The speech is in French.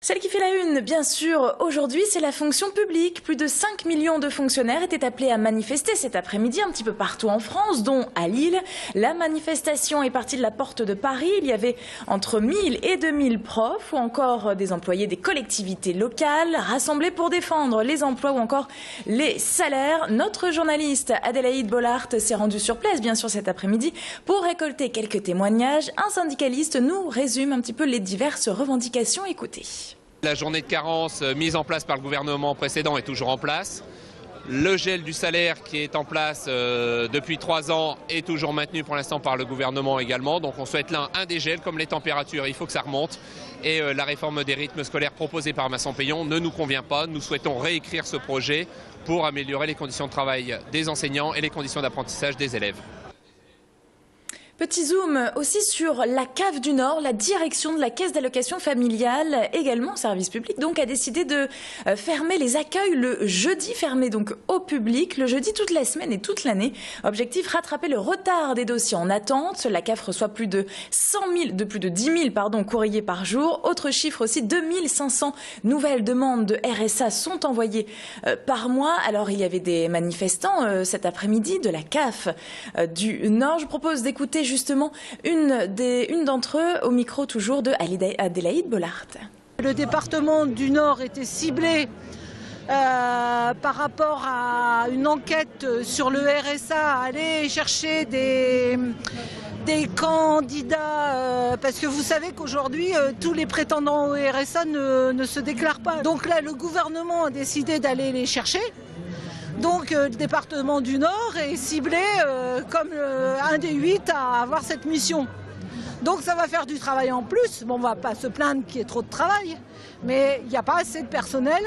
Celle qui fait la une, bien sûr, aujourd'hui, c'est la fonction publique. Plus de 5 millions de fonctionnaires étaient appelés à manifester cet après-midi un petit peu partout en France, dont à Lille. La manifestation est partie de la porte de Paris. Il y avait entre 1000 et 2000 profs ou encore des employés des collectivités locales rassemblés pour défendre les emplois ou encore les salaires. Notre journaliste Adélaïde Bollard s'est rendue sur place, bien sûr, cet après-midi pour récolter quelques témoignages. Un syndicaliste nous résume un petit peu les diverses revendications. Écoutez. La journée de carence mise en place par le gouvernement précédent est toujours en place. Le gel du salaire qui est en place depuis 3 ans est toujours maintenu pour l'instant par le gouvernement également. Donc on souhaite là un dégel comme les températures, il faut que ça remonte. Et la réforme des rythmes scolaires proposée par Masson-Peyon ne nous convient pas. Nous souhaitons réécrire ce projet pour améliorer les conditions de travail des enseignants et les conditions d'apprentissage des élèves. Petit zoom aussi sur la CAF du Nord. La direction de la caisse d'allocation familiale, également service public, donc a décidé de fermer les accueils le jeudi, fermé donc au public, le jeudi toute la semaine et toute l'année. Objectif, rattraper le retard des dossiers en attente. La CAF reçoit plus de 10 000 courriers par jour. Autre chiffre aussi, 2500 nouvelles demandes de RSA sont envoyées par mois. Alors il y avait des manifestants cet après-midi de la CAF du Nord. Je propose d'écouter justement une d'entre eux au micro toujours de Adélaïde Bollard. Le département du Nord était ciblé par rapport à une enquête sur le RSA, aller chercher des candidats, parce que vous savez qu'aujourd'hui tous les prétendants au RSA ne se déclarent pas. Donc là le gouvernement a décidé d'aller les chercher. Donc le département du Nord est ciblé comme un des 8 à avoir cette mission. Donc ça va faire du travail en plus. Bon, on ne va pas se plaindre qu'il y ait trop de travail, mais il n'y a pas assez de personnel.